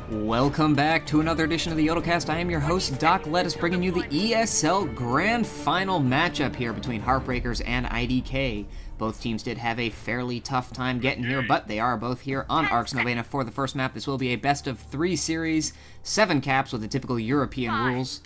Welcome back to another edition of the YodelCast. I am your host, Doc Lettuce, bringing you the ESL Grand Final matchup here between Heartbreakers and IDK. Both teams did have a fairly tough time getting here, but they are both here on Arx Novena for the first map. This will be a best-of-3 series, 7 caps with the typical European rules.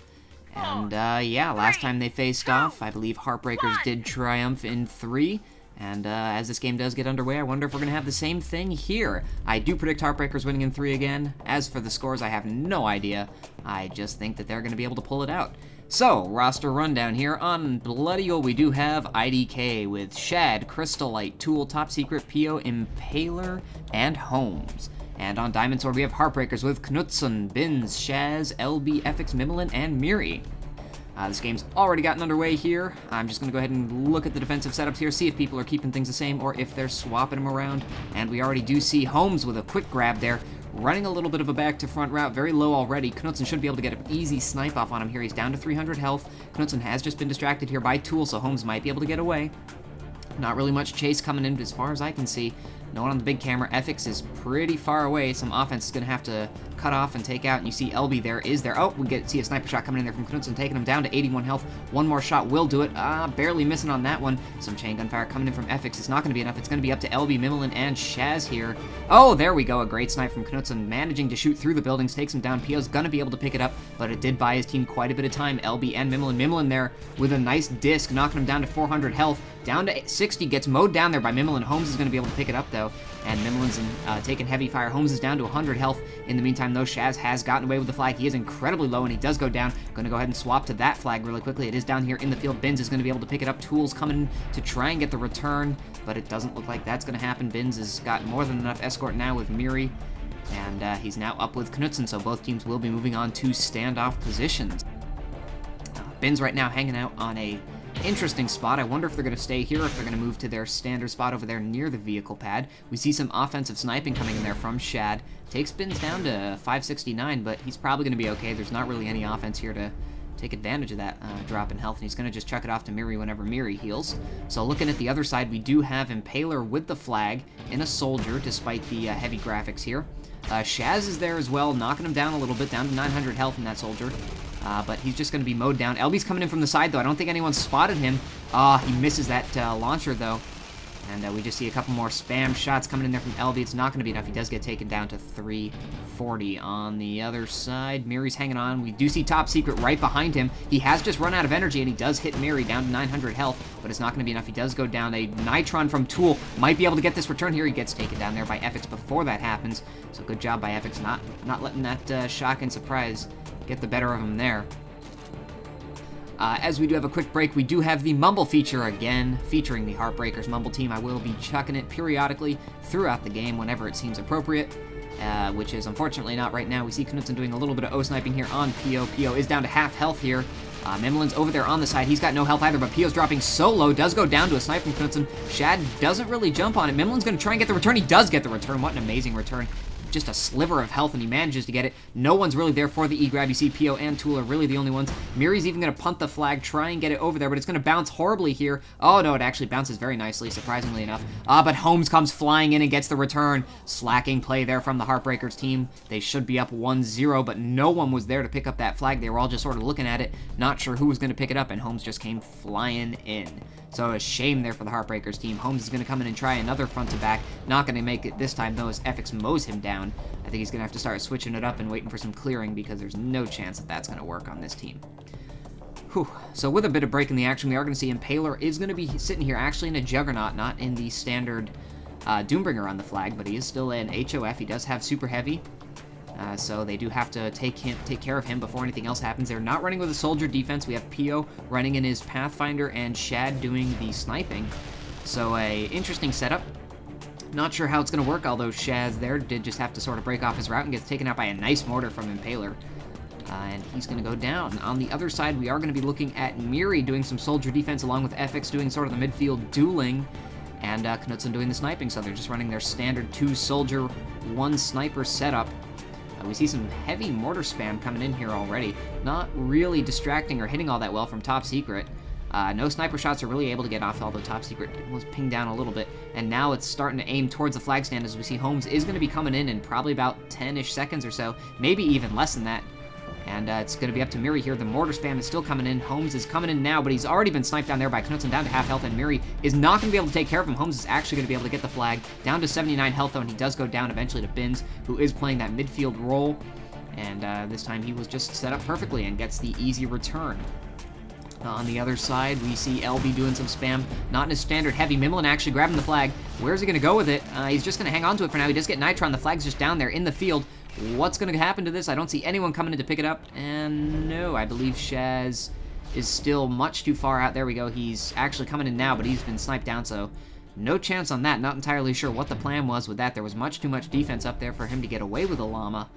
And, yeah, last time they faced off, I believe Heartbreakers did triumph in 3. And as this game does get underway, I wonder if we're going to have the same thing here. I do predict Heartbreakers winning in 3 again. As for the scores, I have no idea. I just think that they're going to be able to pull it out. So, roster rundown here. On Bloody Old, we do have IDK with Shad, Crystalite, Tool, Top Secret, Pio, Impaler, and Holmes. And on Diamond Sword, we have Heartbreakers with Knutson, Bins, Shaz, LB, FX, Mimolin, and Miri. This game's already gotten underway here. I'm just going to go ahead and look at the defensive setups here, see if people are keeping things the same or if they're swapping them around. And we already do see Holmes with a quick grab there, running a little bit of a back-to-front route, very low already. Knutson should be able to get an easy snipe off on him here. He's down to 300 health. Knutson has just been distracted here by Tool, so Holmes might be able to get away. Not really much chase coming in as far as I can see. No one on the big camera. FX is pretty far away. Some offense is going to have to cut off and take out. And you see LB there is there. Oh, we see a sniper shot coming in there from Knutson, taking him down to 81 health. One more shot will do it. Barely missing on that one. Some chain gunfire coming in from FX. It's not going to be enough. It's going to be up to LB, Mimolin, and Shaz here. Oh, there we go. A great snipe from Knutson, managing to shoot through the buildings, takes him down. Pio's going to be able to pick it up, but it did buy his team quite a bit of time. LB and Mimolin. Mimolin there with a nice disc, knocking him down to 400 health. Down to 60, gets mowed down there by Mimolin. Holmes is going to be able to pick it up, though, and Mimolin's taking heavy fire. Holmes is down to 100 health. In the meantime, though, Shaz has gotten away with the flag. He is incredibly low, and he does go down. Going to go ahead and swap to that flag really quickly. It is down here in the field. Bins is going to be able to pick it up. Tools coming to try and get the return, but it doesn't look like that's going to happen. Bins has got more than enough escort now with Miri, and he's now up with Knutson, so both teams will be moving on to standoff positions. Bins right now hanging out on a interesting spot. I wonder if they're going to stay here or if they're going to move to their standard spot over there near the vehicle pad. We see some offensive sniping coming in there from Shad. Takes Bins down to 569, but he's probably going to be okay. There's not really any offense here to take advantage of that drop in health, and he's going to just chuck it off to Miri whenever Miri heals. So looking at the other side, we do have Impaler with the flag in a soldier, despite the heavy graphics here. Shaz is there as well, knocking him down a little bit, down to 900 health in that soldier. But he's just going to be mowed down. LB's coming in from the side, though. I don't think anyone spotted him. He misses that launcher, though. And we just see a couple more spam shots coming in there from LB. It's not going to be enough. He does get taken down to 340 on the other side. Miri's hanging on. We do see Top Secret right behind him. He has just run out of energy, and he does hit Miri down to 900 health, but it's not going to be enough. He does go down. A Nitron from Tool might be able to get this return here. He gets taken down there by FX before that happens. So good job by FX not letting that shock and surprise get the better of him there. As we do have a quick break, we do have the Mumble feature again, featuring the Heartbreakers Mumble team. I will be chucking it periodically throughout the game whenever it seems appropriate, which is unfortunately not right now. We see Knutson doing a little bit of O-sniping here on Pio. Pio is down to half health here. Mimolin's over there on the side. He's got no health either, but Pio's dropping so low. Does go down to a snipe from Knutson. Shad doesn't really jump on it. Mimolin's going to try and get the return. He does get the return. What an amazing return. Just a sliver of health, and he manages to get it. No one's really there for the E-grab. You see Pio and Tool are really the only ones. Miri's even going to punt the flag, try and get it over there, but it's going to bounce horribly here. Oh, no, it actually bounces very nicely, surprisingly enough. But Holmes comes flying in and gets the return. Slacking play there from the Heartbreakers team. They should be up 1-0, but no one was there to pick up that flag. They were all just sort of looking at it, not sure who was going to pick it up, and Holmes just came flying in. So a shame there for the Heartbreakers team. Holmes is going to come in and try another front to back. Not going to make it this time, though, as FX mows him down. I think he's going to have to start switching it up and waiting for some clearing, because there's no chance that that's going to work on this team. Whew. So with a bit of break in the action, we are going to see Impaler is going to be sitting here actually in a Juggernaut, not in the standard Doombringer on the flag, but he is still in HOF. He does have Super Heavy. So they do have to take care of him before anything else happens. They're not running with a soldier defense. We have Pio running in his Pathfinder and Shad doing the sniping. So a interesting setup. Not sure how it's going to work, although Shaz there did just have to sort of break off his route and gets taken out by a nice mortar from Impaler. And he's going to go down. On the other side, we are going to be looking at Miri doing some soldier defense along with FX doing sort of the midfield dueling, and Knutson doing the sniping. So they're just running their standard 2 soldier, 1 sniper setup. We see some heavy mortar spam coming in here already. Not really distracting or hitting all that well from Top Secret. No sniper shots are really able to get off, although Top Secret was pinged down a little bit. And now it's starting to aim towards the flag stand as we see Holmes is going to be coming in probably about 10-ish seconds or so, maybe even less than that. And it's going to be up to Miri here. The mortar spam is still coming in. Holmes is coming in now, but he's already been sniped down there by Knudsen, down to half health, and Miri is not going to be able to take care of him. Holmes is actually going to be able to get the flag down to 79 health, though, and he does go down eventually to Bins, who is playing that midfield role. And this time he was just set up perfectly and gets the easy return. On the other side, we see LB doing some spam, not in his standard heavy. Mimlin actually grabbing the flag. Where's he going to go with it? He's just going to hang on to it for now. He does get Nitron. The flag's just down there in the field. What's going to happen to this? I don't see anyone coming in to pick it up. And no, I believe Shaz is still much too far out. There we go. He's actually coming in now, but he's been sniped down, so no chance on that. Not entirely sure what the plan was with that. There was much too much defense up there for him to get away with a llama.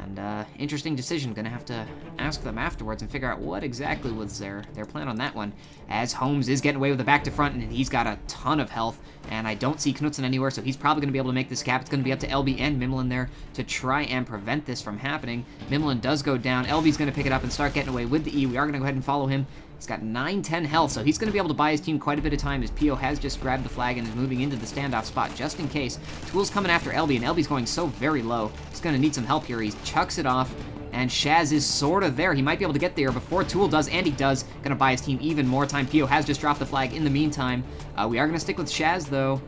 And interesting decision. Gonna have to ask them afterwards and figure out what exactly was their plan on that one. As Holmes is getting away with the back to front, and he's got a ton of health, and I don't see Knudsen anywhere, so he's probably gonna be able to make this cap. It's gonna be up to LB and Mimlin there to try and prevent this from happening. Mimlin does go down. LB's gonna pick it up and start getting away with the E. We are gonna go ahead and follow him. He's got 9-10 health, so he's going to be able to buy his team quite a bit of time as Pio has just grabbed the flag and is moving into the standoff spot just in case. Tool's coming after LB, and LB's going so very low. He's going to need some help here. He chucks it off, and Shaz is sort of there. He might be able to get there before Tool does, and he does. Going to buy his team even more time. Pio has just dropped the flag in the meantime. We are going to stick with Shaz, though,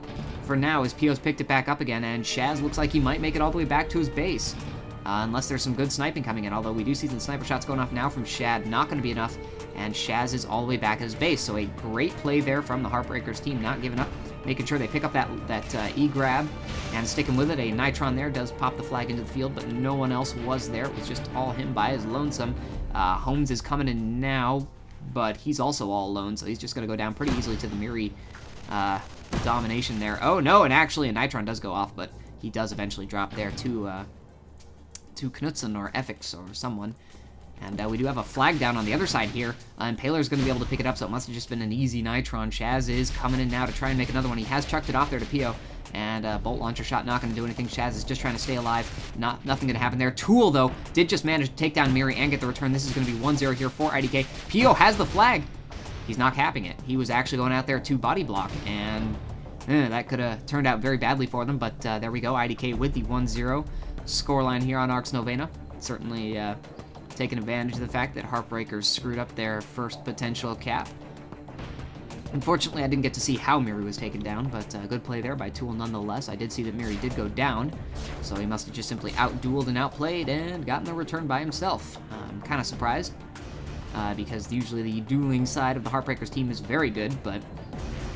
for now, as Pio's picked it back up again, and Shaz looks like he might make it all the way back to his base. Unless there's some good sniping coming in, although we do see some sniper shots going off now from Shad. Not going to be enough, and Shaz is all the way back at his base. So a great play there from the Heartbreakers team, not giving up, making sure they pick up that E-grab and sticking with it. A Nitron there does pop the flag into the field, but no one else was there. It was just all him by his lonesome. Holmes is coming in now, but he's also all alone, so he's just going to go down pretty easily to the Miri domination there. Oh, no, and actually a Nitron does go off, but he does eventually drop there to Knudsen or Effix or someone. And we do have a flag down on the other side here, and Paler's going to be able to pick it up, so it must have just been an easy Nitron. Shaz is coming in now to try and make another one. He has chucked it off there to Pio, and bolt launcher shot not going to do anything. Shaz is just trying to stay alive. Nothing going to happen there. Tool, though, did just manage to take down Miri and get the return. This is going to be 1-0 here for IDK. Pio has the flag. He's not capping it. He was actually going out there to body block, and that could have turned out very badly for them, but there we go. IDK with the 1-0 scoreline here on Arx Novena. Certainly taking advantage of the fact that Heartbreakers screwed up their first potential cap. Unfortunately, I didn't get to see how Miri was taken down, but good play there by Tool nonetheless. I did see that Miri did go down, so he must have just simply outdueled and outplayed and gotten the return by himself. I'm kind of surprised, because usually the dueling side of the Heartbreakers team is very good, but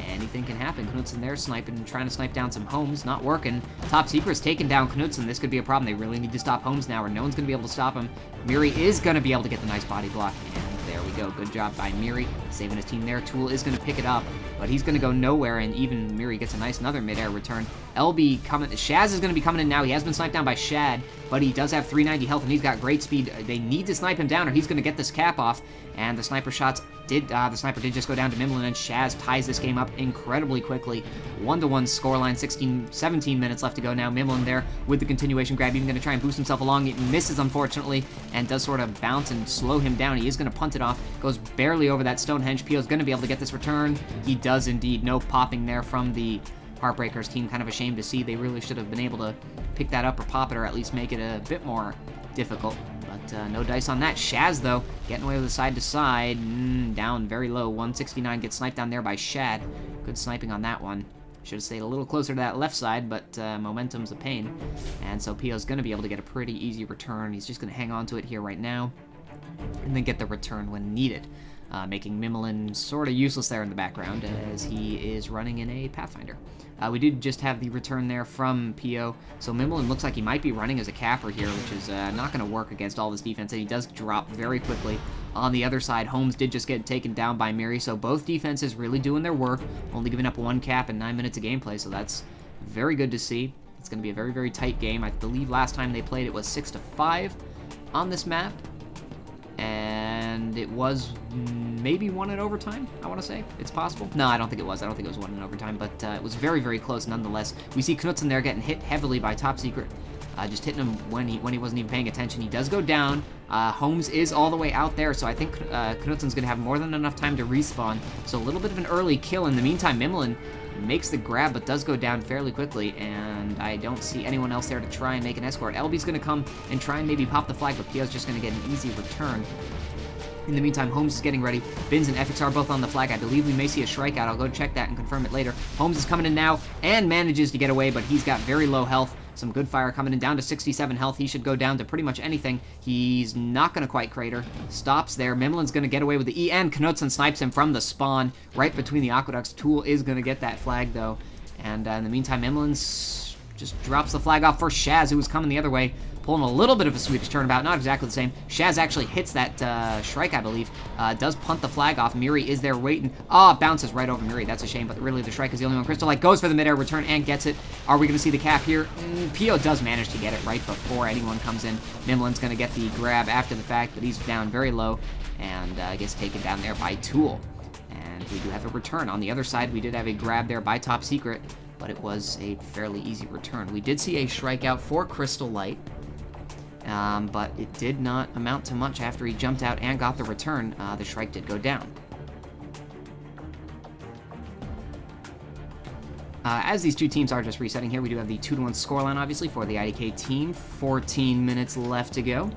anything can happen. Knudsen there sniping, trying to snipe down some Holmes, not working. Top Secret's taking down Knudsen. This could be a problem. They really need to stop Holmes now, or no one's going to be able to stop him. Miri is going to be able to get the nice body block, and there we go. Good job by Miri, saving his team there. Tool is going to pick it up, but he's going to go nowhere, and even Miri gets a nice another mid-air return. LB coming, Shaz is going to be coming in now. He has been sniped down by Shad, but he does have 390 health, and he's got great speed. They need to snipe him down, or he's going to get this cap off, and the sniper shots the sniper did just go down to Mimlin, and Shaz ties this game up incredibly quickly. 1-1 scoreline, 17 minutes left to go now. Mimlin there with the continuation grab, even going to try and boost himself along. It misses, unfortunately, and does sort of bounce and slow him down. He is going to punt it off, goes barely over that Stonehenge. Pio's going to be able to get this return. He does indeed. No popping there from the Heartbreakers team. Kind of a shame to see. They really should have been able to pick that up or pop it, or at least make it a bit more difficult. But no dice on that. Shaz, though, getting away with the side to side. Down very low. 169 gets sniped down there by Shad. Good sniping on that one. Should have stayed a little closer to that left side, but momentum's a pain. And so Pio's going to be able to get a pretty easy return. He's just going to hang on to it here right now, and then get the return when needed. Making Mimlin sort of useless there in the background as he is running in a Pathfinder. We did just have the return there from Pio, so Mimlin looks like he might be running as a capper here, which is not going to work against all this defense, and he does drop very quickly. On the other side, Holmes did just get taken down by Miri, so both defenses really doing their work, only giving up 1 cap in 9 minutes of gameplay, so that's very good to see. It's going to be a very, very tight game. I believe last time they played it was 6-5 on this map, and it was maybe won in overtime, I want to say. It's possible. No, I don't think it was. I don't think it was won in overtime, but it was very, very close nonetheless. We see Knudsen there getting hit heavily by Top Secret, just hitting him when he wasn't even paying attention. He does go down. Holmes is all the way out there, so I think Knutsen's going to have more than enough time to respawn. So a little bit of an early kill. In the meantime, Mimlin makes the grab, but does go down fairly quickly, and I don't see anyone else there to try and make an escort. LB's going to come and try and maybe pop the flag, but Pio's just going to get an easy return. In the meantime, Holmes is getting ready. Bins and FX are both on the flag. I believe we may see a strikeout. I'll go check that and confirm it later. Holmes is coming in now and manages to get away, but he's got very low health. Some good fire coming in, down to 67 health. He should go down to pretty much anything. He's not going to quite crater. Stops there. Mimlin's going to get away with the E, and Knutsen snipes him from the spawn right between the aqueducts. Tool is going to get that flag, though. And in the meantime, Mimlin's just drops the flag off for Shaz, who was coming the other way. Pulling a little bit of a Swedish turnabout, not exactly the same. Shaz actually hits that Shrike, I believe. Does punt the flag off. Miri is there waiting. Bounces right over Miri. That's a shame, but really the Shrike is the only one. Crystal Light goes for the midair return and gets it. Are we going to see the cap here? Pio does manage to get it right before anyone comes in. Mimlin's going to get the grab after the fact, but he's down very low and gets taken down there by Tool. And we do have a return. On the other side, we did have a grab there by Top Secret, but it was a fairly easy return. We did see a Shrike out for Crystal Light. But it did not amount to much after he jumped out and got the return. The Shrike did go down. As these two teams are just resetting here, we do have the 2-1 scoreline, obviously, for the IDK team. 14 minutes left to go.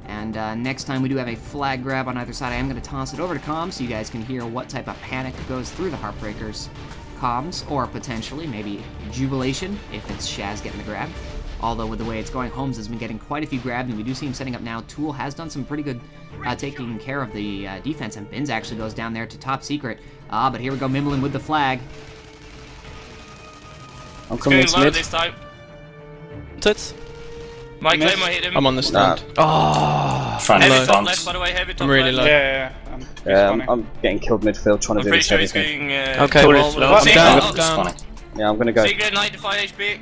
And next time we do have a flag grab on either side. I am going to toss it over to comms so you guys can hear what type of panic goes through the Heartbreakers comms, or potentially maybe jubilation if it's Shaz getting the grab. Although with the way it's going, Holmes has been getting quite a few grabs, and we do see him setting up now. Tool has done some pretty good taking care of the defense, and Bins actually goes down there to Top Secret. But here we go, Mimlin with the flag. I'm coming in mid. This time. Tits. My claim, I hit him. I'm on the stand. Heavy top left, by the way, heavy top I'm really left. low. I'm getting killed midfield trying to do Pretty this sure heavy he's thing. going... Okay, well, I'm down. Yeah, I'm gonna go. Secret, 95 HP.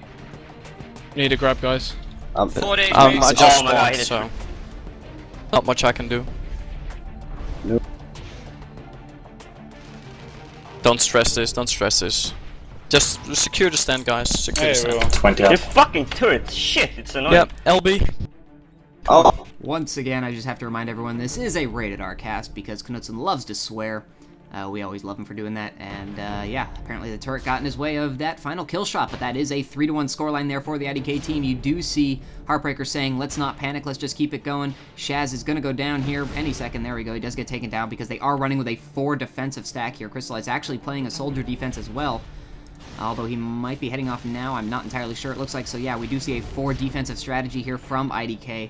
Need a grab, guys. 40 HP. I just spawned, so... Not much I can do. Nope. Don't stress this, don't stress this. Just secure the stand, guys. Secure the stand. 20 You fucking turret, shit, it's annoying. Yep, LB. Oh, Once again, I just have to remind everyone this is a rated R cast because Knutsen loves to swear. We always love him for doing that, and yeah, apparently the turret got in his way of that final kill shot, but that is a 3-1 scoreline there for the IDK team. You do see Heartbreaker saying, let's not panic, let's just keep it going. Shaz is going to go down here any second. There we go. He does get taken down because they are running with a 4 defensive stack here. Crystal is actually playing a soldier defense as well, although he might be heading off now. I'm not entirely sure. It looks like, so yeah, we do see a 4 defensive strategy here from IDK.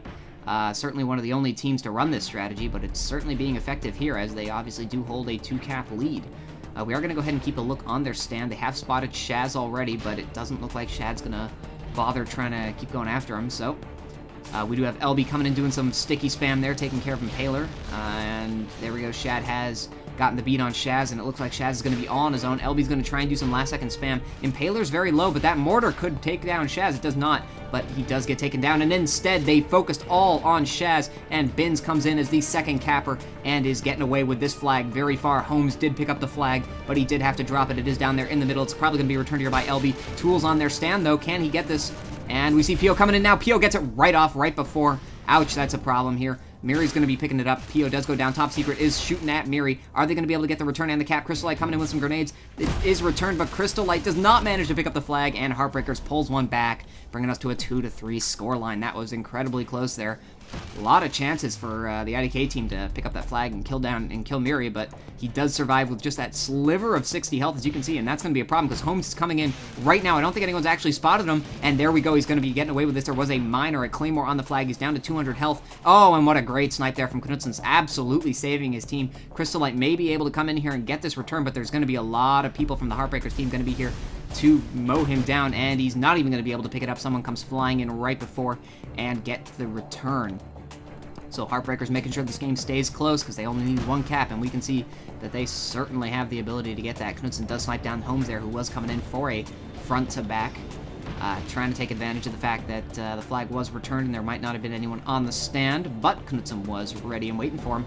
Certainly one of the only teams to run this strategy, but it's certainly being effective here as they obviously do hold a 2-cap lead. We are going to go ahead and keep a look on their stand. They have spotted Shaz already, but it doesn't look like Shad's going to bother trying to keep going after him, so... we do have LB coming in doing some sticky spam there, taking care of Impaler. And there we go, Shad has gotten the beat on Shaz, and it looks like Shaz is going to be all on his own. LB's going to try and do some last-second spam. Impaler's very low, but that mortar could take down Shaz. It does not, but he does get taken down, and instead they focused all on Shaz, and Bins comes in as the second capper and is getting away with this flag very far. Holmes did pick up the flag, but he did have to drop it. It is down there in the middle. It's probably going to be returned here by LB. Tools on their stand, though. Can he get this? And we see Pio coming in now. Pio gets it right off, right before. Ouch, that's a problem here. Miri's going to be picking it up. Pio does go down. Top Secret is shooting at Miri. Are they going to be able to get the return and the cap? Crystal Light coming in with some grenades. It is returned, but Crystal Light does not manage to pick up the flag, and Heartbreakers pulls one back, bringing us to a 2-3 scoreline. That was incredibly close there. A lot of chances for the IDK team to pick up that flag and kill down and kill Miri, but he does survive with just that sliver of 60 health, as you can see, and that's going to be a problem because Holmes is coming in right now. I don't think anyone's actually spotted him, and there we go. He's going to be getting away with this. There was a mine or a claymore on the flag. He's down to 200 health. Oh, and what a great snipe there from Knutsen's, absolutely saving his team. Crystal Light may be able to come in here and get this return, but there's going to be a lot of people from the Heartbreakers team going to be here to mow him down, and he's not even going to be able to pick it up. Someone comes flying in right before and get the return. So Heartbreakers making sure this game stays close because they only need 1 cap, and we can see that they certainly have the ability to get that. Knutsen does snipe down Holmes there, who was coming in for a front-to-back, trying to take advantage of the fact that the flag was returned and there might not have been anyone on the stand, but Knutsen was ready and waiting for him.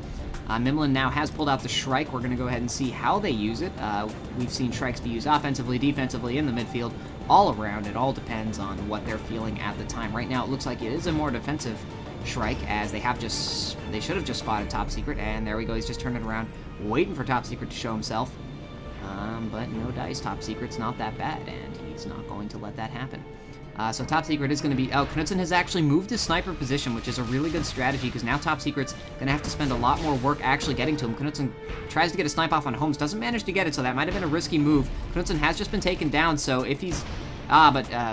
Mimlin now has pulled out the Shrike. We're going to go ahead and see how they use it. We've seen Shrikes be used offensively, defensively, in the midfield, all around. It all depends on what they're feeling at the time. Right now, it looks like it is a more defensive Shrike, as they should have just spotted Top Secret, and there we go. He's just turning around, waiting for Top Secret to show himself. But no dice. Top Secret's not that bad, and he's not going to let that happen. So Top Secret is going to be... Oh, Knudsen has actually moved his sniper position, which is a really good strategy, because now Top Secret's going to have to spend a lot more work actually getting to him. Knudsen tries to get a snipe off on Holmes, doesn't manage to get it, so that might have been a risky move. Knudsen has just been taken down, so if he's...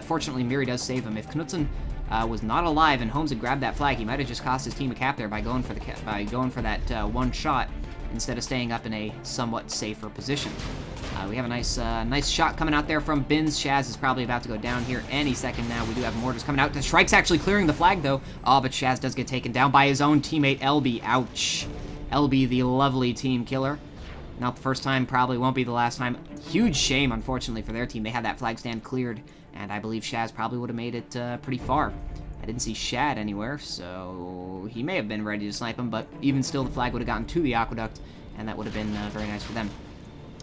fortunately, Miri does save him. If Knudsen was not alive and Holmes had grabbed that flag, he might have just cost his team a cap there by going for that one shot instead of staying up in a somewhat safer position. We have a nice shot coming out there from Bins. Shaz is probably about to go down here any second now. We do have mortars coming out. The Shrike's actually clearing the flag, though. Oh, but Shaz does get taken down by his own teammate, LB. Ouch. LB, the lovely team killer. Not the first time, probably won't be the last time. Huge shame, unfortunately, for their team. They had that flag stand cleared, and I believe Shaz probably would have made it pretty far. I didn't see Shad anywhere, so he may have been ready to snipe him, but even still, the flag would have gotten to the aqueduct, and that would have been very nice for them.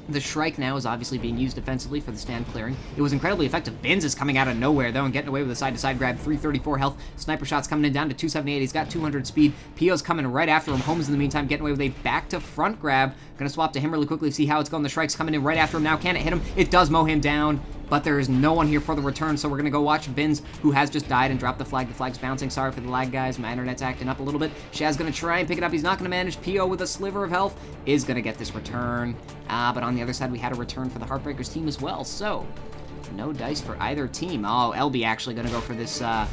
The Shrike now is obviously being used defensively for the stand clearing. It was incredibly effective. Bins is coming out of nowhere, though, and getting away with a side-to-side grab. 334 health. Sniper shots coming in down to 278. He's got 200 speed. Pio's coming right after him. Holmes, in the meantime, getting away with a back-to-front grab. Going to swap to him really quickly to see how it's going. The Shrike's coming in right after him now. Can it hit him? It does mow him down, but there is no one here for the return, so we're going to go watch Bins, who has just died and dropped the flag. The flag's bouncing. Sorry for the lag, guys. My internet's acting up a little bit. Shaz going to try and pick it up. He's not going to manage. Pio, with a sliver of health, is going to get this return. But on the other side, we had a return for the Heartbreakers team as well, so no dice for either team. Oh, LB actually going to go for this, I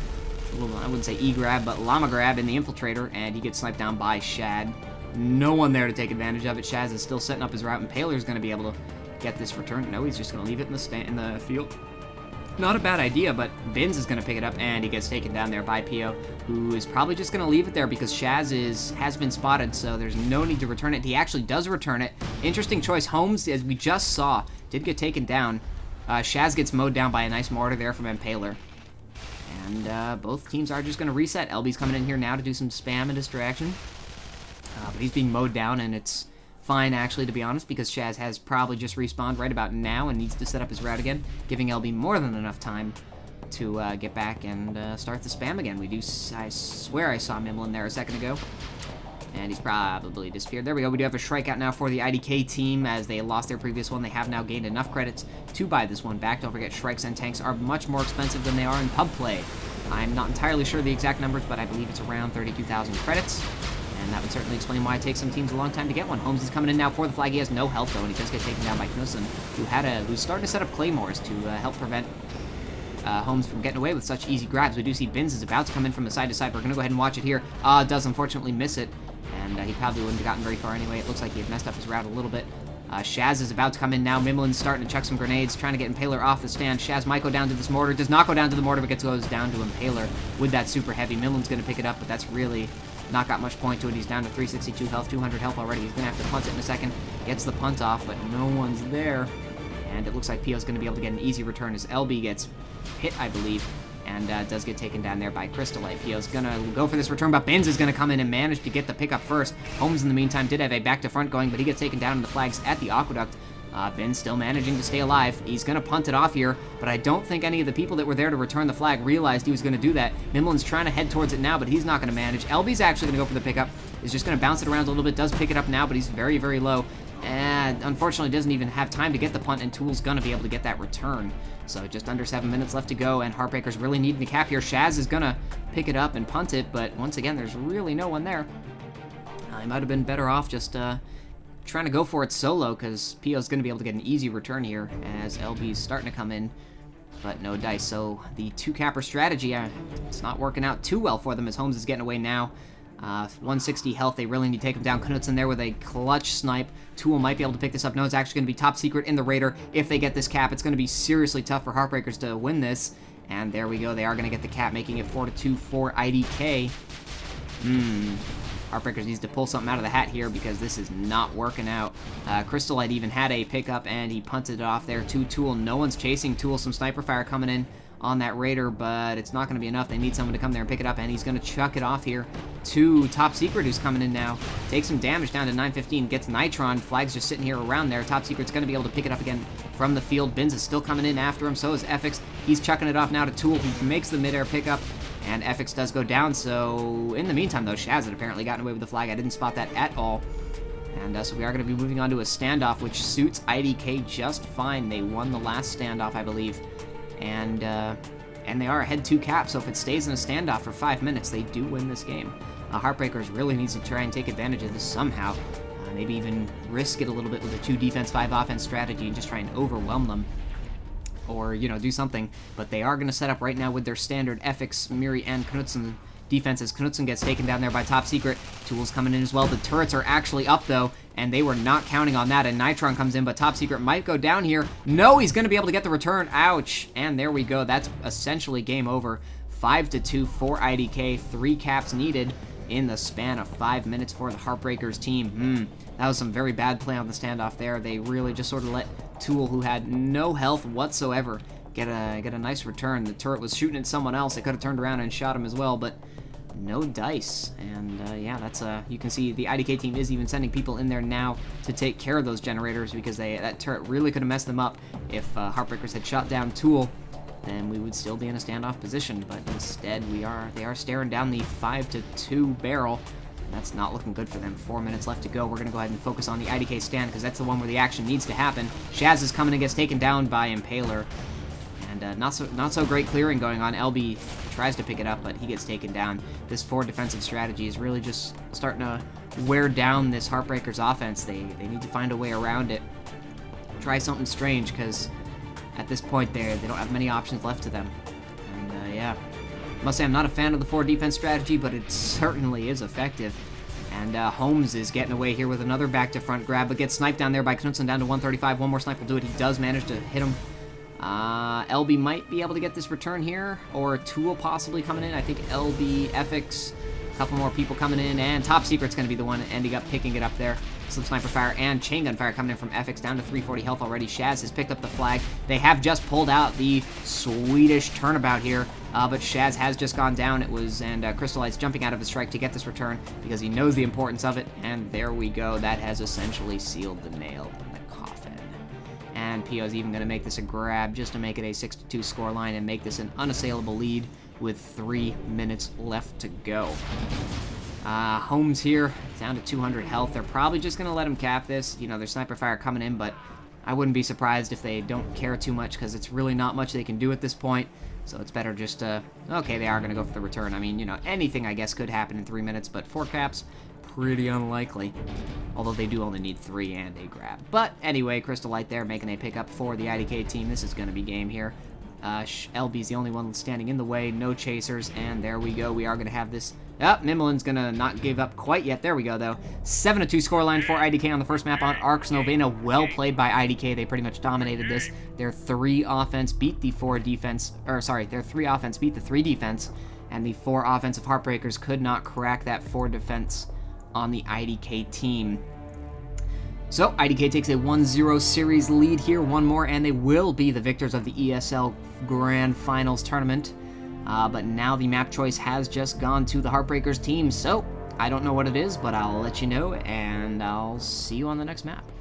wouldn't say E-grab, but Llama grab in the Infiltrator, and he gets sniped down by Shad. No one there to take advantage of it. Shaz is still setting up his route, and Paler's going to be able to get this return. No, he's just going to leave it in the field. Not a bad idea, but Bins is going to pick it up, and he gets taken down there by Pio, who is probably just going to leave it there because Shaz has been spotted, so there's no need to return it. He actually does return it. Interesting choice. Holmes, as we just saw, did get taken down. Shaz gets mowed down by a nice mortar there from Impaler. And both teams are just going to reset. LB's coming in here now to do some spam and distraction. But he's being mowed down, and it's fine, actually, to be honest, because Shaz has probably just respawned right about now and needs to set up his route again, giving LB more than enough time to get back and start the spam again. I swear I saw Mimlin there a second ago, and he's probably disappeared. There we go. We do have a Shrike out now for the IDK team, as they lost their previous one. They have now gained enough credits to buy this one back. Don't forget, Shrikes and tanks are much more expensive than they are in pub play. I'm not entirely sure the exact numbers, but I believe it's around 32,000 credits. And that would certainly explain why it takes some teams a long time to get one. Holmes is coming in now for the flag. He has no health, though, and he does get taken down by Knudsen, who's starting to set up claymores to help prevent Holmes from getting away with such easy grabs. We do see Bins is about to come in from the side to side. We're going to go ahead and watch it here. Does unfortunately miss it, and he probably wouldn't have gotten very far anyway. It looks like he had messed up his route a little bit. Shaz is about to come in now. Mimlin's starting to chuck some grenades, trying to get Impaler off the stand. Shaz might go down to this mortar. Does not go down to the mortar, but goes down to Impaler with that super heavy. Mimlin's going to pick it up, but that's really not got much point to it. He's down to 362 health, 200 health already. He's going to have to punt it in a second. Gets the punt off, but no one's there. And it looks like Pio's going to be able to get an easy return as LB gets hit, I believe, and does get taken down there by Crystalite. Pio's going to go for this return, but Bins is going to come in and manage to get the pickup first. Holmes, in the meantime, did have a back-to-front going, but he gets taken down in the flags at the Aqueduct. Bins still managing to stay alive. He's going to punt it off here, but I don't think any of the people that were there to return the flag realized he was going to do that. Mimlin's trying to head towards it now, but he's not going to manage. LB's actually going to go for the pickup. He's just going to bounce it around a little bit. Does pick it up now, but he's very, very low. And unfortunately doesn't even have time to get the punt, and Tool's going to be able to get that return. So just under 7 minutes left to go, and Heartbreakers really needing to cap here. Shaz is going to pick it up and punt it, but once again, there's really no one there. He might have been better off just trying to go for it solo, because Pio's going to be able to get an easy return here as LB's starting to come in, but no dice. So the two-capper strategy, it's not working out too well for them as Holmes is getting away now. 160 health, they really need to take him down. Knudsen there with a clutch snipe. Tool might be able to pick this up. No, it's actually going to be Top Secret in the Raider. If they get this cap, it's going to be seriously tough for Heartbreakers to win this. And there we go, they are going to get the cap, making it 4-2 for IDK. Heartbreakers needs to pull something out of the hat here because this is not working out. Crystalite even had a pickup, and he punted it off there to Tool. No one's chasing Tool. Some sniper fire coming in on that Raider, but it's not going to be enough. They need someone to come there and pick it up, and he's going to chuck it off here to Top Secret, who's coming in now. Takes some damage down to 915, gets Nitron. Flag's just sitting here around there. Top Secret's going to be able to pick it up again from the field. Binz is still coming in after him, so is FX. He's chucking it off now to Tool, who makes the midair pickup, and FX does go down. So in the meantime, though, Shaz had apparently gotten away with the flag. I didn't spot that at all. And so we are going to be moving on to a standoff, which suits IDK just fine. They won the last standoff, I believe. And they are ahead 2 caps, so if it stays in a standoff for 5 minutes, they do win this game. Heartbreakers really needs to try and take advantage of this somehow. Maybe even risk it a little bit with a 2 defense, 5 offense strategy and just try and overwhelm them. Or, you know, do something. But they are going to set up right now with their standard FX, Miri, and Knudsen defenses. Knudsen gets taken down there by Top Secret. Tool's coming in as well. The turrets are actually up, though, and they were not counting on that. And Nitron comes in, but Top Secret might go down here. No, he's going to be able to get the return. Ouch. And there we go. That's essentially game over. 5-2 for IDK. 3 caps needed in the span of 5 minutes for the Heartbreakers team. That was some very bad play on the standoff there. They really just sort of let Tool, who had no health whatsoever, get a nice return. The turret was shooting at someone else. They could have turned around and shot him as well, but no dice. And yeah, that's you can see the IDK team is even sending people in there now to take care of those generators, because that turret really could have messed them up. If Heartbreakers had shot down Tool, then we would still be in a standoff position, but instead they are staring down the 5-2 barrel. That's not looking good for them. 4 minutes left to go. We're going to go ahead and focus on the IDK stand, because that's the one where the action needs to happen. Shaz is coming and gets taken down by Impaler. And not so great clearing going on. LB tries to pick it up, but he gets taken down. This 4 defensive strategy is really just starting to wear down this Heartbreakers offense. They need to find a way around it. Try something strange, because at this point they don't have many options left to them. And yeah, must say I'm not a fan of the 4 defense strategy, but it certainly is effective. And Holmes is getting away here with another back to front grab, but gets sniped down there by Knudsen down to 135. One more snipe will do it. He does manage to hit him. LB might be able to get this return here, or Tool possibly coming in. I think LB, FX, a couple more people coming in, and Top Secret's going to be the one ending up picking it up there. Some sniper fire and chain gun fire coming in from FX, down to 340 health already. Shaz has picked up the flag. They have just pulled out the Swedish turnabout here, but Shaz has just gone down. It was, and Crystallite's jumping out of his strike to get this return because he knows the importance of it, and there we go. That has essentially sealed the nail in the coffin. And PO's even going to make this a grab just to make it a 6-2 scoreline and make this an unassailable lead with 3 minutes left to go. Holmes here, down to 200 health. They're probably just going to let him cap this. You know, there's sniper fire coming in, but I wouldn't be surprised if they don't care too much, because it's really not much they can do at this point. So it's better just to... Okay, they are going to go for the return. I mean, you know, anything, I guess, could happen in 3 minutes, but 4 caps, pretty unlikely. Although they do only need 3 and a grab. But anyway, Crystallite there making a pickup for the IDK team. This is going to be game here. LB's the only one standing in the way. No chasers, and there we go. We are going to have this... Oh, Mimlin's going to not give up quite yet. There we go, though. 7-2 scoreline for IDK on the first map on Arcs Novena. Well played by IDK. They pretty much dominated this. Their 3 offense beat the 4 defense... Or, sorry, their 3 offense beat the 3 defense, and the 4 offensive Heartbreakers could not crack that 4 defense on the IDK team. So, IDK takes a 1-0 series lead here. One more, and they will be the victors of the ESL Grand Finals tournament. But now the map choice has just gone to the Heartbreakers team, so I don't know what it is, but I'll let you know, and I'll see you on the next map.